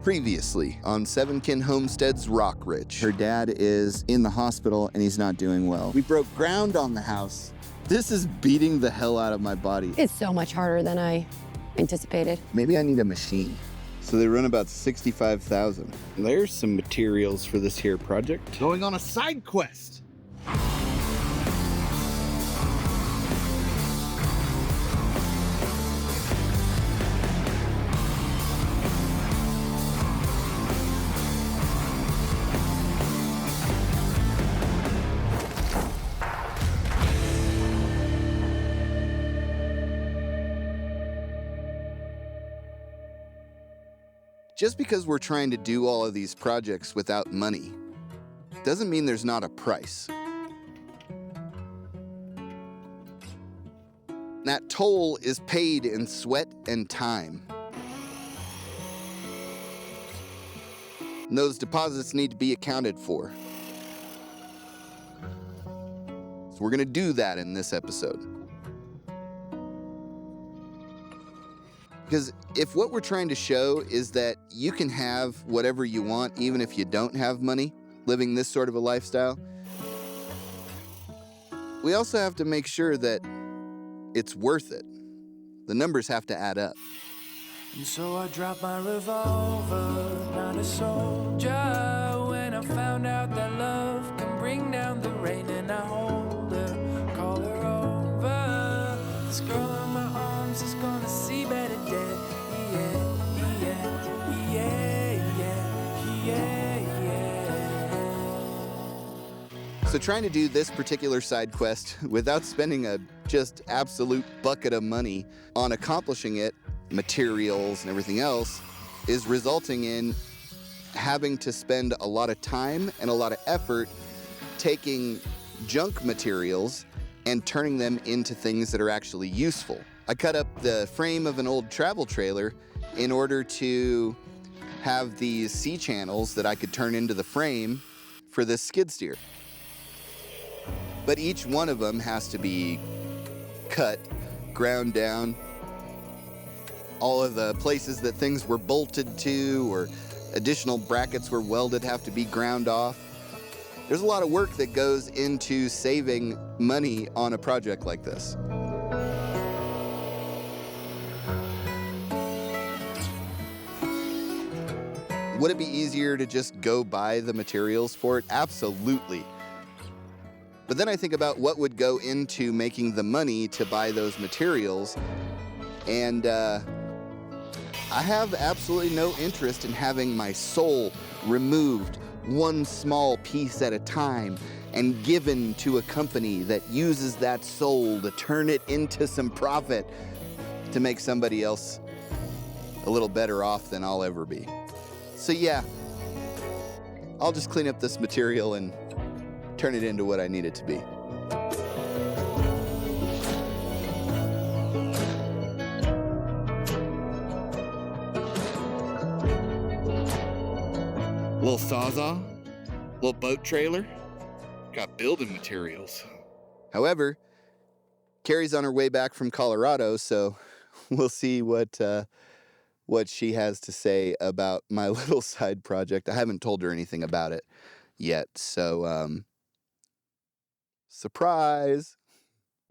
Previously on 7 Kin Homestead's Rock Ridge. Her dad is in the hospital and he's not doing well. We broke ground on the house. This is beating the hell out of my body. It's so much harder than I anticipated. Maybe I need a machine. So they run about $65,000. There's some materials for this here project. Going on a side quest. Just because we're trying to do all of these projects without money doesn't mean there's not a price. That toll is paid in sweat and time. And those deposits need to be accounted for. So we're going to do that in this episode. Because if what we're trying to show is that you can have whatever you want even if you don't have money, living this sort of a lifestyle, we also have to make sure that it's worth it. The numbers have to add up. And so I dropped my revolver, not a soldier, when I found out that love can bring down the rain. And I hold her, call her over. This girl in my arms is gonna see better days. So trying to do this particular side quest without spending a just absolute bucket of money on accomplishing it, materials and everything else, is resulting in having to spend a lot of time and a lot of effort taking junk materials and turning them into things that are actually useful. I cut up the frame of an old travel trailer in order to have these C-channels that I could turn into the frame for this skid steer. But each one of them has to be cut, ground down. All of the places that things were bolted to or additional brackets were welded have to be ground off. There's a lot of work that goes into saving money on a project like this. Would it be easier to just go buy the materials for it? Absolutely. But then I think about what would go into making the money to buy those materials, and I have absolutely no interest in having my soul removed one small piece at a time and given to a company that uses that soul to turn it into some profit to make somebody else a little better off than I'll ever be. So yeah, I'll just clean up this material and turn it into what I need it to be. Little sawzall, little boat trailer, got building materials. However, Carrie's on her way back from Colorado, so we'll see what she has to say about my little side project. I haven't told her anything about it yet, so surprise.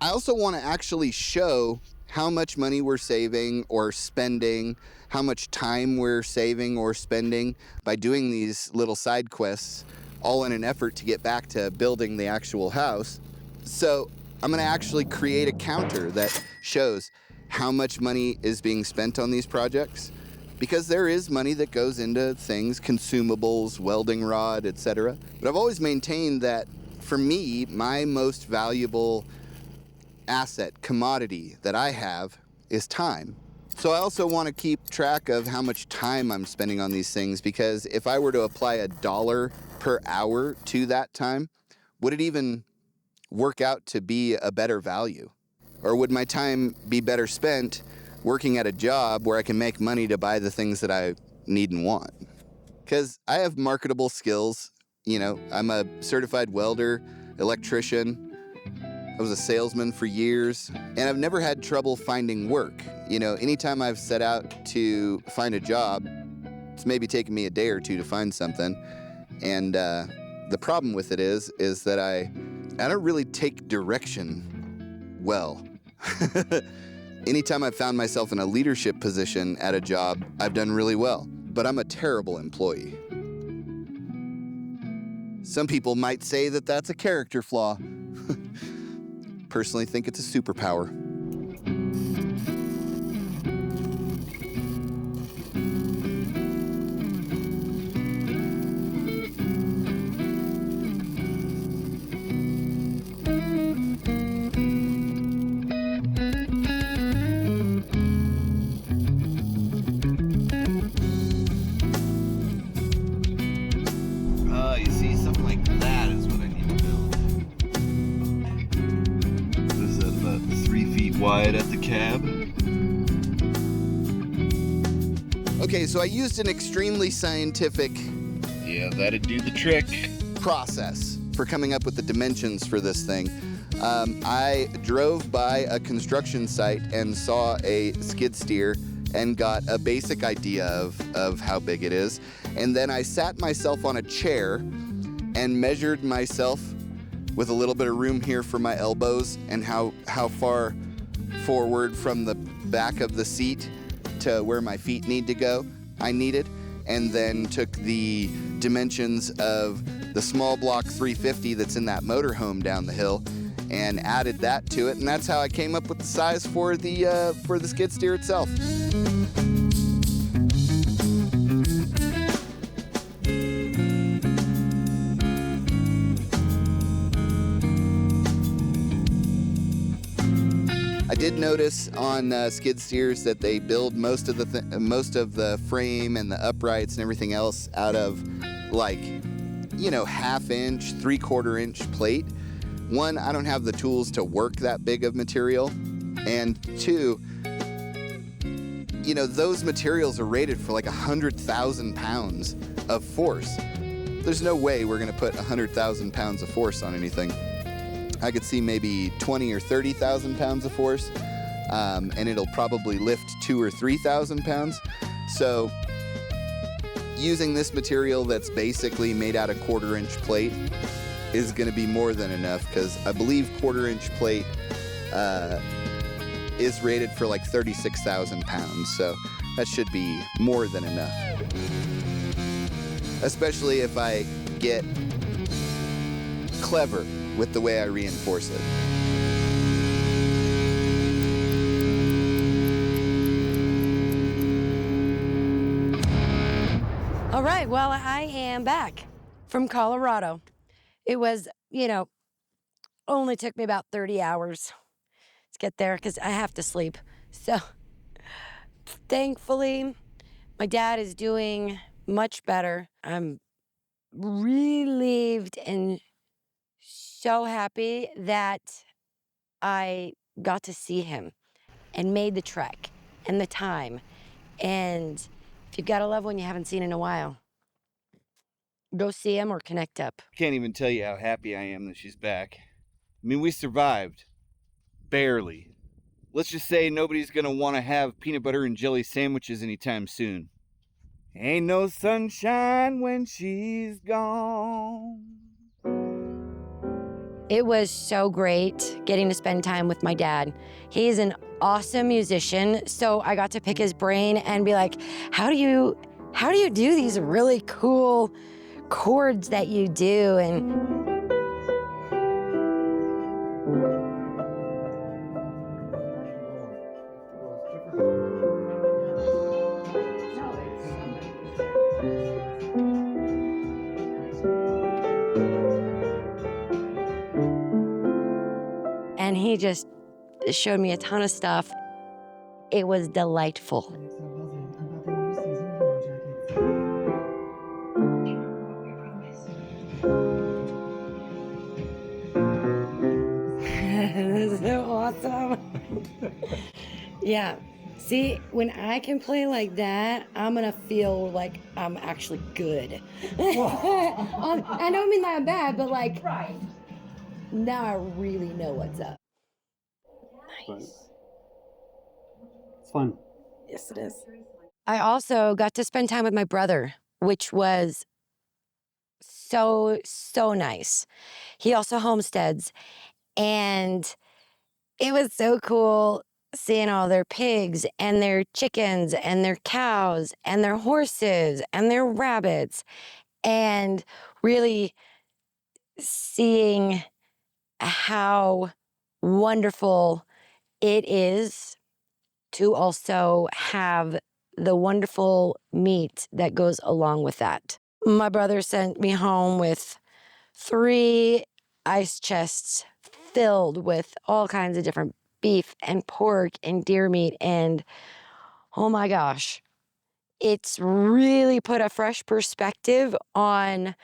I also want to actually show how much money we're saving or spending, how much time we're saving or spending by doing these little side quests, all in an effort to get back to building the actual house. So I'm going to actually create a counter that shows how much money is being spent on these projects, because there is money that goes into things, consumables, welding rod, etc. But I've always maintained that for me, my most valuable asset, commodity that I have is time. So I also want to keep track of how much time I'm spending on these things, because if I were to apply $1 per hour to that time, would it even work out to be a better value? Or would my time be better spent working at a job where I can make money to buy the things that I need and want? Because I have marketable skills. You know, I'm a certified welder, electrician. I was a salesman for years, and I've never had trouble finding work. You know, anytime I've set out to find a job, It's maybe taken me a day or two to find something. And the problem with it is that I don't really take direction well. Anytime I've found myself in a leadership position at a job, I've done really well, but I'm a terrible employee. Some people might say that that's a character flaw. Personally think it's a superpower. You see, something like that is what I need to build. What is that, about 3 feet wide at the cab? Okay, so I used an extremely scientific Yeah, that'd do the trick. process for coming up with the dimensions for this thing. I drove by a construction site and saw a skid steer and got a basic idea of how big it is. And then I sat myself on a chair and measured myself with a little bit of room here for my elbows and how far forward from the back of the seat to where my feet need to go, I needed. And then took the dimensions of the small block 350 that's in that motorhome down the hill and added that to it. And that's how I came up with the size for the skid steer itself. I did notice on skid steers that they build most of the frame and the uprights and everything else out of like, half-inch, 3/4-inch plate. One, I don't have the tools to work that big of material, and two, those materials are rated for like 100,000 pounds of force. There's no way we're gonna put 100,000 pounds of force on anything. I could see maybe 20 or 30,000 pounds of force, and it'll probably lift 2,000 or 3,000 pounds. So using this material that's basically made out of 1/4-inch plate is gonna be more than enough, because I believe 1/4-inch plate is rated for like 36,000 pounds. So that should be more than enough. Especially if I get clever with the way I reinforce it. All right, well, I am back from Colorado. It was, only took me about 30 hours to get there because I have to sleep. So thankfully, my dad is doing much better. I'm relieved and so happy that I got to see him and made the trek and the time. And if you've got a loved one you haven't seen in a while, go see him or connect up. Can't even tell you how happy I am that she's back. I mean, we survived. Barely. Let's just say nobody's gonna want to have peanut butter and jelly sandwiches anytime soon. Ain't no sunshine when she's gone. It was so great getting to spend time with my dad. He's an awesome musician, so I got to pick his brain and be like, how do you do these really cool chords that you do? And he just showed me a ton of stuff. It was delightful. This is so awesome. Yeah. See, when I can play like that, I'm gonna feel like I'm actually good. I don't mean that I'm bad, but like, now I really know what's up. Nice. It's fun. Yes, it is. I also got to spend time with my brother, which was so nice. He also homesteads, and it was so cool seeing all their pigs and their chickens and their cows and their horses and their rabbits, and really seeing how wonderful it is to also have the wonderful meat that goes along with that. My brother sent me home with 3 ice chests filled with all kinds of different beef and pork and deer meat. And oh my gosh, it's really put a fresh perspective on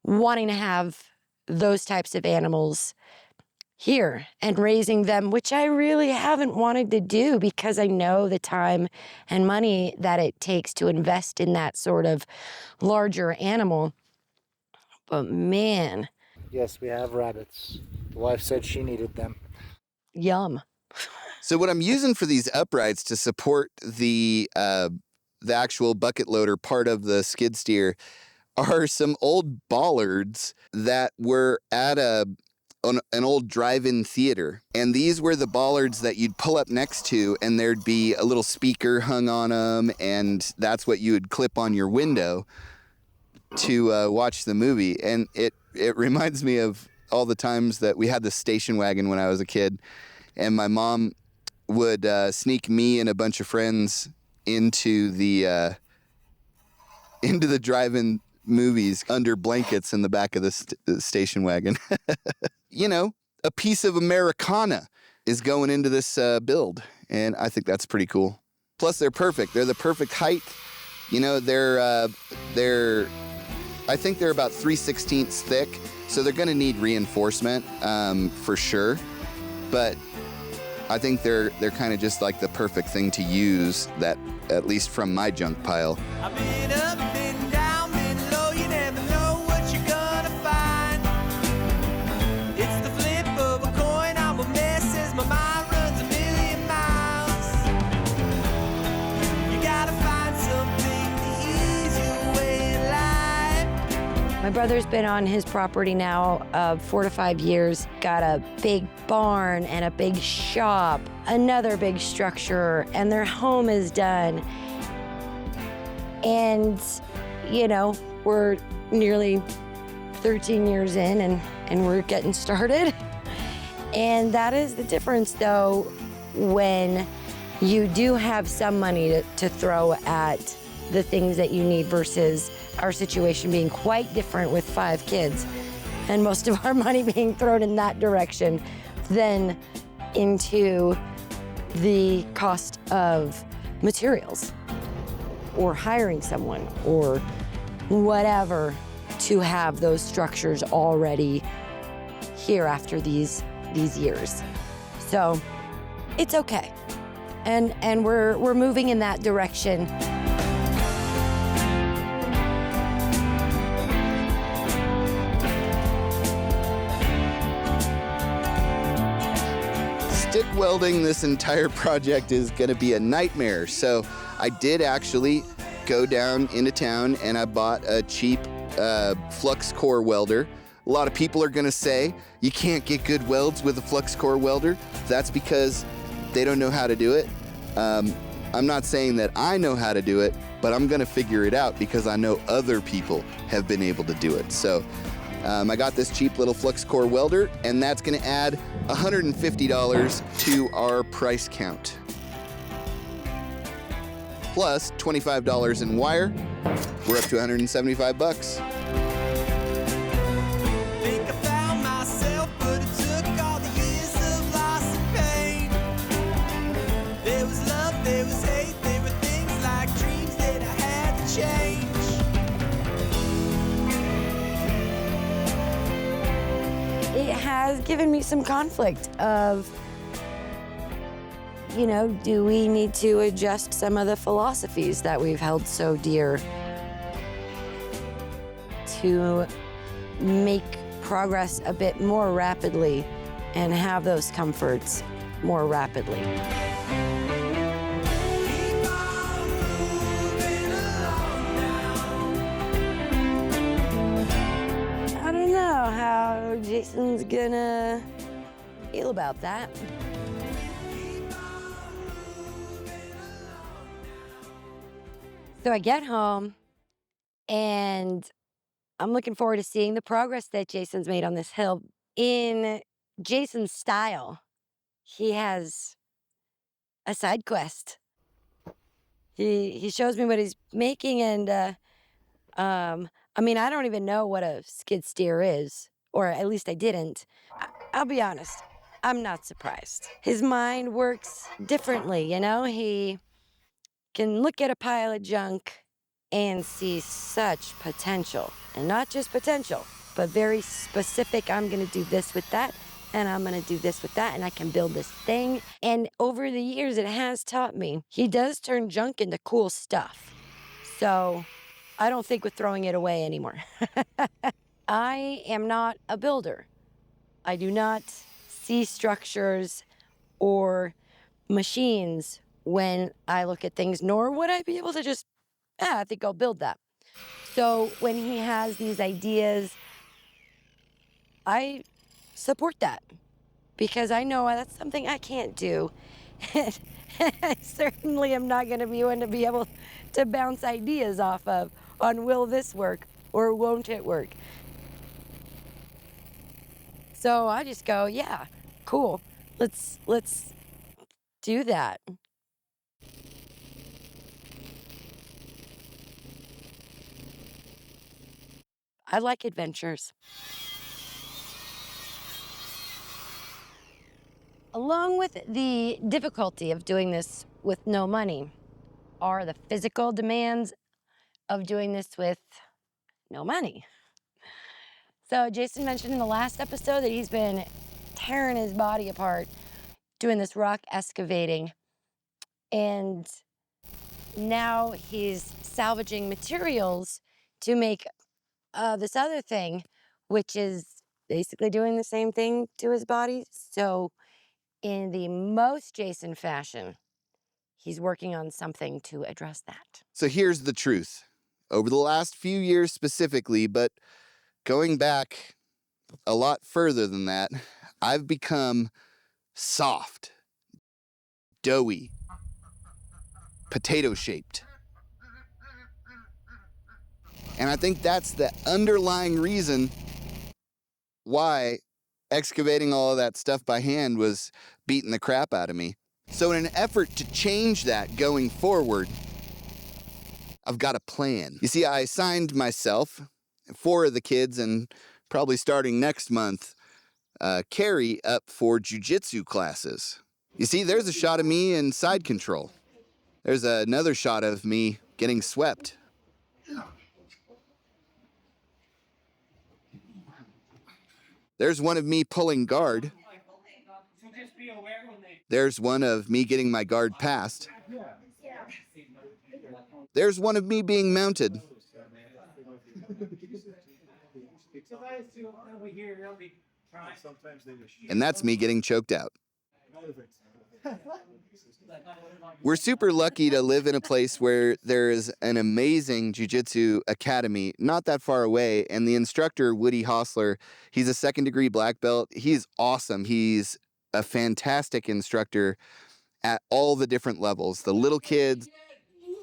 wanting to have those types of animals here and raising them, which I really haven't wanted to do because I know the time and money that it takes to invest in that sort of larger animal. But man, Yes, we have rabbits. The wife said she needed them. yum. So what I'm using for these uprights to support the actual bucket loader part of the skid steer are some old bollards that were at an old drive-in theater. And these were the bollards that you'd pull up next to, and there'd be a little speaker hung on them, and that's what you would clip on your window to watch the movie. And it reminds me of all the times that we had the station wagon when I was a kid, and my mom would sneak me and a bunch of friends into the drive-in movies under blankets in the back of the station wagon. You know, a piece of Americana is going into this build, and I think that's pretty cool. Plus, they're perfect. They're the perfect height. You know, I think they're about 3/16 thick, so they're going to need reinforcement for sure. But I think they're kind of just like the perfect thing to use, that at least from my junk pile. I've been up, been down, been low, you never know what you're gonna find. It's the flip of a coin, I'm a mess as my mind runs a million miles. You gotta find something to ease your way in life. My brother's been on his property now 4 to 5 years, got a big barn and a big shop, another big structure, and their home is done. And, you know, we're nearly 13 years in and we're getting started. And that is the difference, though, when you do have some money to throw at the things that you need versus our situation being quite different with 5 kids and most of our money being thrown in that direction than into the cost of materials or hiring someone or whatever to have those structures already here after these years. So it's okay. And we're moving in that direction. Stick welding this entire project is going to be a nightmare. So I did actually go down into town and I bought a cheap flux core welder. A lot of people are going to say you can't get good welds with a flux core welder. That's because they don't know how to do it. I'm not saying that I know how to do it, but I'm going to figure it out because I know other people have been able to do it. So I got this cheap little flux core welder, and that's going to add $150 to our price count. Plus $25 in wire. We're up to $175. Think I found myself, but it took all the years of loss and pain. There was love, there was hate, there were things like dreams that I had to change. It has given me some conflict of, you know, do we need to adjust some of the philosophies that we've held so dear to make progress a bit more rapidly and have those comforts more rapidly? Keep on moving. Jason's gonna feel about that. So I get home and I'm looking forward to seeing the progress that Jason's made on this hill. In Jason's style, he has a side quest. He shows me what he's making, and I mean, I don't even know what a skid steer is, or at least I didn't. I'll be honest, I'm not surprised. His mind works differently, you know? He can look at a pile of junk and see such potential. And not just potential, but very specific. I'm gonna do this with that, and I'm gonna do this with that, and I can build this thing. And over the years, it has taught me he does turn junk into cool stuff. So I don't think with throwing it away anymore. I am not a builder. I do not see structures or machines when I look at things, nor would I be able to just, I think I'll build that. So when he has these ideas, I support that because I know that's something I can't do. I certainly am not going to be one to be able to bounce ideas off of on will this work or won't it work. So I just go, yeah, cool. Let's do that. I like adventures. Along with the difficulty of doing this with no money are the physical demands of doing this with no money. So Jason mentioned in the last episode that he's been tearing his body apart doing this rock excavating, and now he's salvaging materials to make this other thing, which is basically doing the same thing to his body. So in the most Jason fashion, he's working on something to address that. So here's the truth. Over the last few years specifically, but going back a lot further than that, I've become soft, doughy, potato-shaped. And I think that's the underlying reason why excavating all of that stuff by hand was beating the crap out of me. So in an effort to change that going forward, I've got a plan. You see, I assigned myself, 4 of the kids, and probably starting next month, Carrie up for jiu-jitsu classes. You see, there's a shot of me in side control. There's another shot of me getting swept. There's one of me pulling guard. There's one of me getting my guard passed. There's one of me being mounted. And that's me getting choked out. We're super lucky to live in a place where there is an amazing jiu-jitsu academy not that far away, and the instructor, Woody Hostler, he's a 2nd degree black belt. He's awesome. He's a fantastic instructor at all the different levels. The little kids,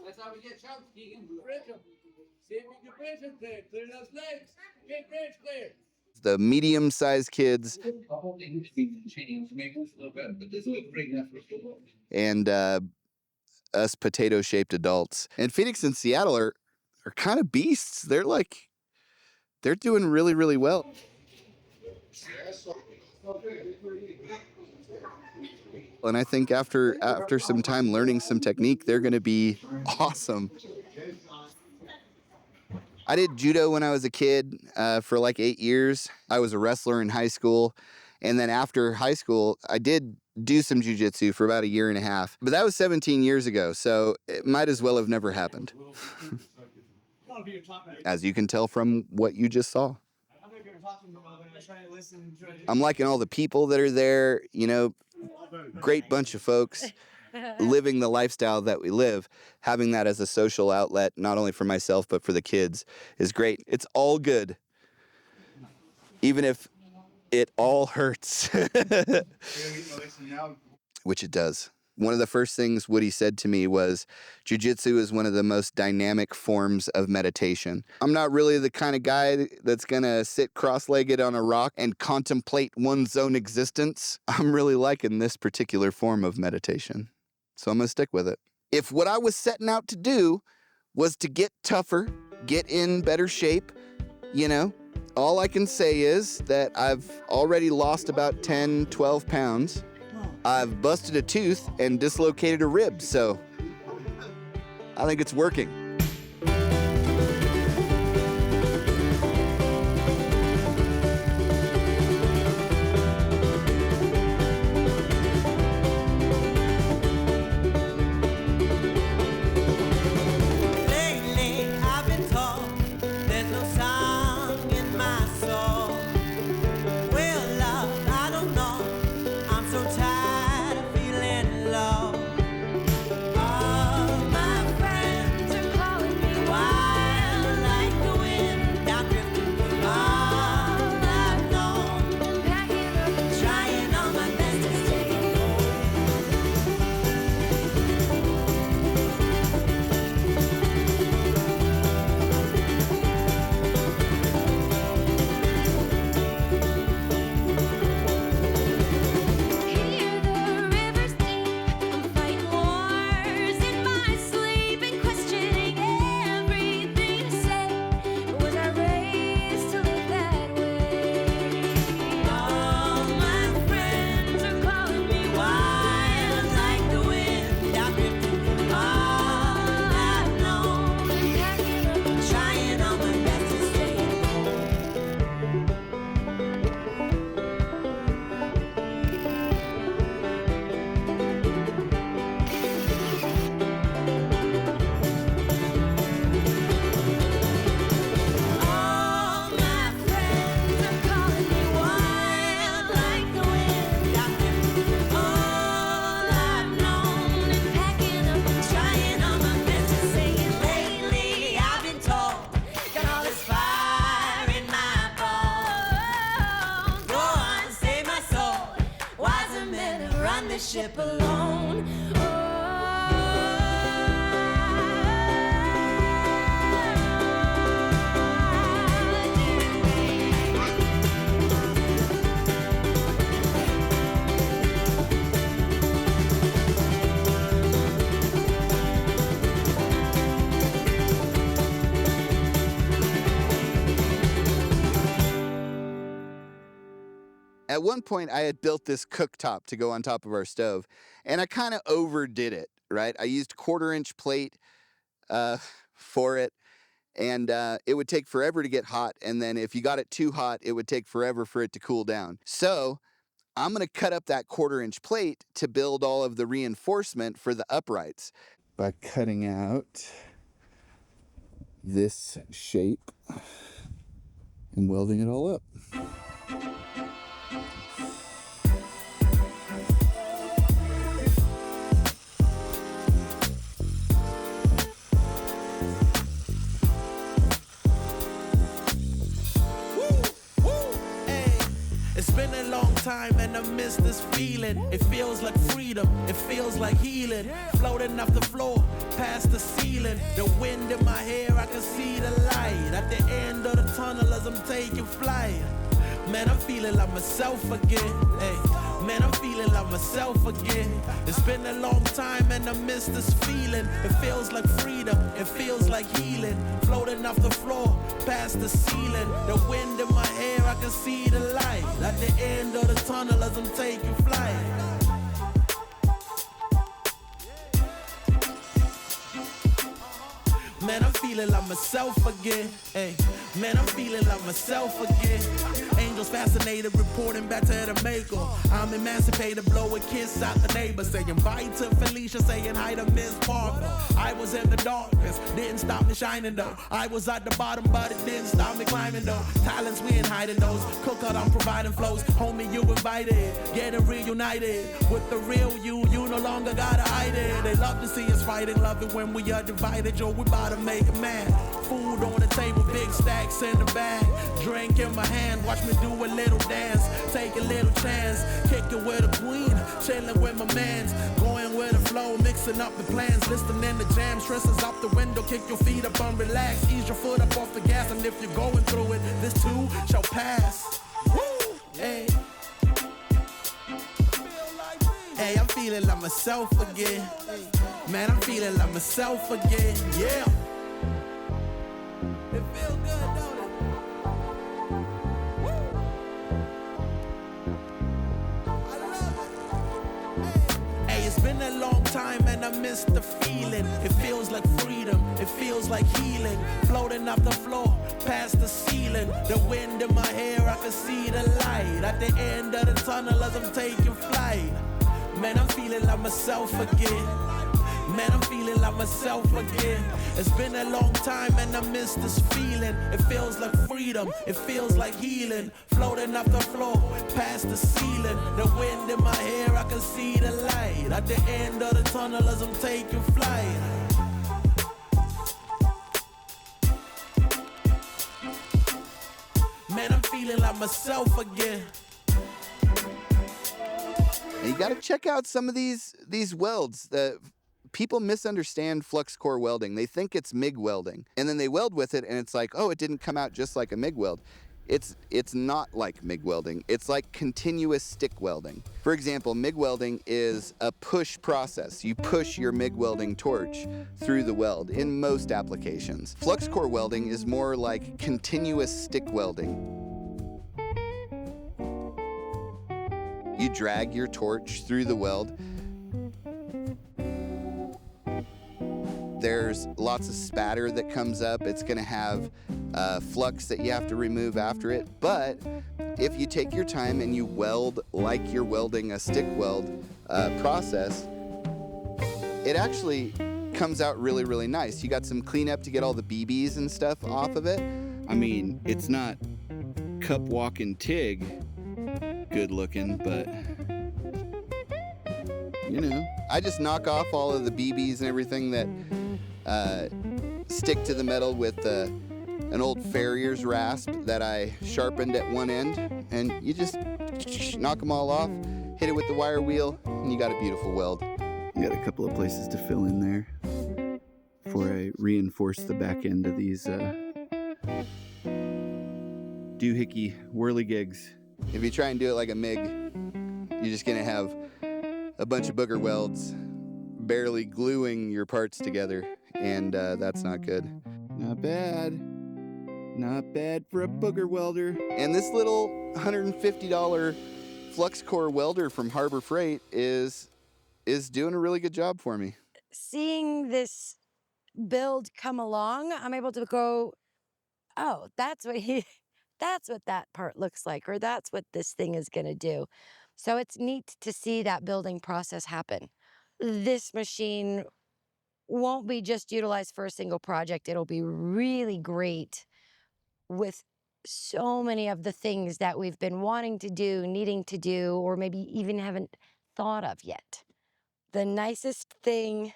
That's how we get chunks, Keegan. See if you can bridge it clear. Clear those legs. Get bridge clear. the medium-sized kids, The whole thing needs to change, make this a little better, but this will bring that for football. and us potato-shaped adults. And Phoenix and Seattle are kind of beasts. They're doing really, really well. And I think after some time learning some technique, they're going to be awesome. I did judo when I was a kid for like 8 years. I was a wrestler in high school. And then after high school, I did do some jiu-jitsu for about 1.5 years. But that was 17 years ago, so it might as well have never happened. As you can tell from what you just saw. I'm liking all the people that are there, you know, great bunch of folks living the lifestyle that we live. Having that as a social outlet, not only for myself, but for the kids is great. It's all good. Even if It all hurts. Which it does. One of the first things Woody said to me was, jiu-jitsu is one of the most dynamic forms of meditation. I'm not really the kind of guy that's gonna sit cross-legged on a rock and contemplate one's own existence. I'm really liking this particular form of meditation. So I'm gonna stick with it. If what I was setting out to do was to get tougher, get in better shape, you know, all I can say is that I've already lost about 10, 12 pounds. I've busted a tooth and dislocated a rib, so I think it's working. Lately, I've been told there's no song in my soul. Well, love, I don't know. I'm so tired of feeling low. All my friends are calling me wild like the wind. I'm drifting all I've known, packing up and trying all my best to stay home. Hear the rivers deep. I'm fighting wars in my sleep and questioning everything I say. Was I raised to live that way? All my friends are calling me wild like the wind. I'm drifting all I've known, packing up and trying all my best to stay home. All my friends are calling me wild like the wind. I'm drifting all I've known and packing up and trying all my best to say it. Lately, I've been told, got all this fire in my bones. Go on, save my soul. Wiser men have run this ship alone. At one point, I had built this cooktop to go on top of our stove, and I kind of overdid it, right? I used 1/4-inch plate for it, and it would take forever to get hot, and then if you got it too hot, it would take forever for it to cool down. So I'm going to cut up that 1/4-inch plate to build all of the reinforcement for the uprights by cutting out this shape and welding it all up. It's been a long time and I miss this feeling. It feels like freedom, it feels like healing. Floating off the floor, past the ceiling. The wind in my hair, I can see the light at the end of the tunnel as I'm taking flight. Man, I'm feeling like myself again. Hey, man, I'm feeling like myself again. It's been a long time and I miss this feeling. It feels like freedom, it feels like healing. Floating off the floor, past the ceiling. The wind in my hair, I can see the light at the end of the tunnel as I'm taking flight. Man, I'm feeling like myself again. Hey, man, I'm feeling like myself again. Angels fascinated, reporting back to the maker. I'm emancipated, blow a kiss out the neighbor. Saying bye to Felicia, saying hi to Miss Parker. I was in the darkness, didn't stop me shining though. I was at the bottom, but it didn't stop me climbing though. Talents, we ain't hiding those. Cook out, I'm providing flows. Homie, you invited, getting reunited. With the real you no longer gotta hide it. They love to see us fighting, love it when we are divided. Yo, we about to make a man. Food on the table, big stacks in the bag. Drink in my hand, watch me do a little dance. Take a little chance, kick it with a queen. Chilling with my mans, going with the flow, mixing up the plans. Listening to jam, stresses out the window. Kick your feet up and relax. Ease your foot up off the gas, and if you're going through it, this too shall pass. Woo! Hey. Hey, I'm feeling like myself again. Man, I'm feeling like myself again. Yeah. It feel good, don't it? Woo! I love it. Hey, it's been a long time and I miss the feeling. It feels like freedom. It feels like healing. Floating off the floor, past the ceiling. The wind in my hair, I can see the light. At the end of the tunnel as I'm taking flight. Man, I'm feeling like myself again. Man, I'm feeling like myself again. It's been a long time and I miss this feeling. It feels like freedom, it feels like healing. Floating off the floor, past the ceiling. The wind in my hair, I can see the light. At the end of the tunnel as I'm taking flight. Man, I'm feeling like myself again. And you got to check out some of these welds. People misunderstand flux core welding. They think it's MIG welding, and then they weld with it, and it's like, oh, it didn't come out just like a MIG weld. It's not like MIG welding. It's like continuous stick welding. For example, MIG welding is a push process. You push your MIG welding torch through the weld in most applications. Flux core welding is more like continuous stick welding. You drag your torch through the weld. There's lots of spatter that comes up. It's gonna have flux that you have to remove after it. But if you take your time and you weld like you're welding a stick weld process, it actually comes out really, really nice. You got some cleanup to get all the BBs and stuff off of it. I mean, it's not cup walking TIG good looking, but you know. I just knock off all of the BBs and everything that stick to the metal with an old farrier's rasp that I sharpened at one end, and you just knock them all off, hit it with the wire wheel, and you got a beautiful weld. You got a couple of places to fill in there before I reinforce the back end of these doohickey whirligigs. If you try and do it like a MIG, you're just gonna have a bunch of booger welds barely gluing your parts together, and that's not good. Not bad. Not bad for a booger welder. And this little $150 flux core welder from Harbor Freight is doing a really good job for me. Seeing this build come along, I'm able to go, oh, that's what that part looks like, or that's what this thing is going to do. So it's neat to see that building process happen. This machine won't be just utilized for a single project. It'll be really great with so many of the things that we've been wanting to do, needing to do, or maybe even haven't thought of yet. The nicest thing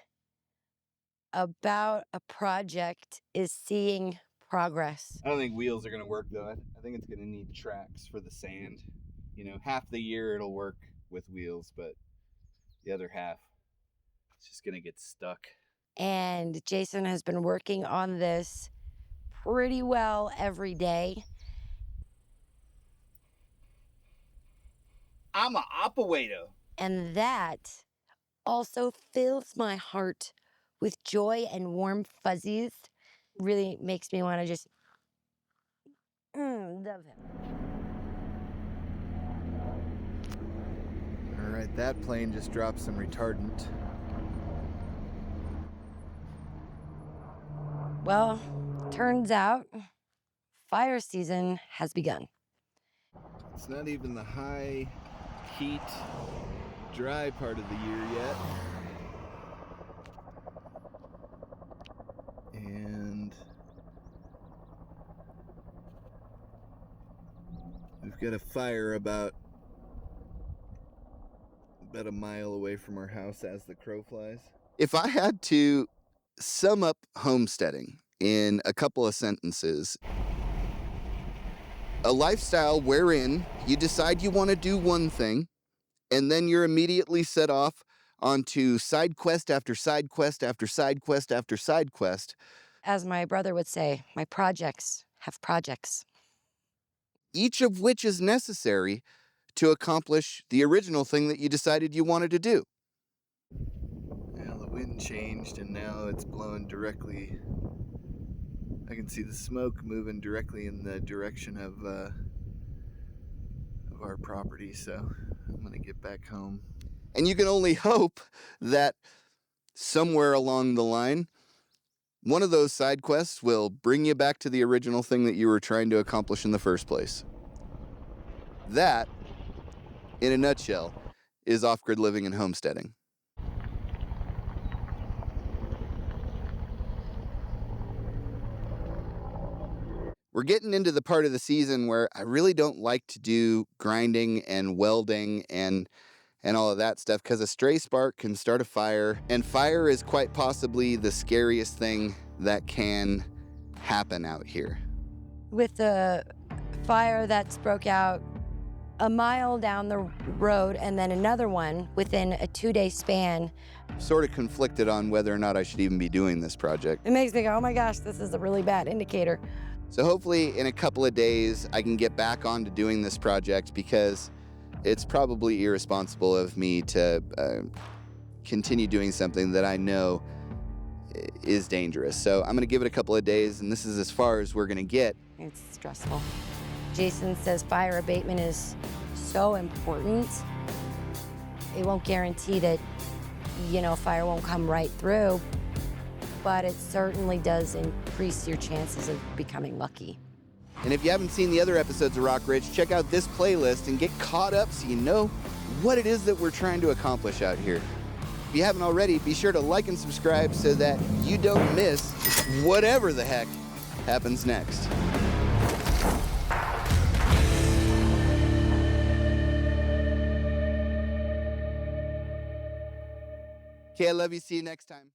about a project is seeing progress. I don't think wheels are going to work, though. I think it's going to need tracks for the sand. You know, half the year it'll work with wheels, but the other half, it's just going to get stuck. And Jason has been working on this pretty well every day. I'm a operator. And that also fills my heart with joy and warm fuzzies. Really makes me want to just love him. All right, that plane just dropped some retardant. Well, turns out fire season has begun. It's not even the high heat, dry part of the year yet. And we've got a fire about a mile away from our house as the crow flies. If I had to sum up homesteading in a couple of sentences, A lifestyle wherein you decide you want to do one thing, and then you're immediately set off onto side quest after side quest after side quest after side quest, As my brother would say, my projects have projects. each of which is necessary to accomplish the original thing that you decided you wanted to do. Well, the wind changed and now it's blowing directly. I can see the smoke moving directly in the direction of our property, so I'm gonna get back home. And you can only hope that somewhere along the line, one of those side quests will bring you back to the original thing that you were trying to accomplish in the first place. That, in a nutshell, is off-grid living and homesteading. We're getting into the part of the season where I really don't like to do grinding and welding and all of that stuff, because a stray spark can start a fire, and fire is quite possibly the scariest thing that can happen out here. With the fire that's broke out a mile down the road and then another one within a 2-day span, Sort of conflicted on whether or not I should even be doing this project. it makes me go, oh my gosh, this is a really bad indicator. So hopefully in a couple of days I can get back on to doing this project, because it's probably irresponsible of me to continue doing something that I know is dangerous. So I'm gonna give it a couple of days, and this is as far as we're gonna get. It's stressful. Jason says fire abatement is so important. It won't guarantee that, fire won't come right through, but it certainly does increase your chances of becoming lucky. And if you haven't seen the other episodes of Rock Ridge, check out this playlist and get caught up so you know what it is that we're trying to accomplish out here. If you haven't already, be sure to like and subscribe so that you don't miss whatever the heck happens next. Okay, I love you. See you next time.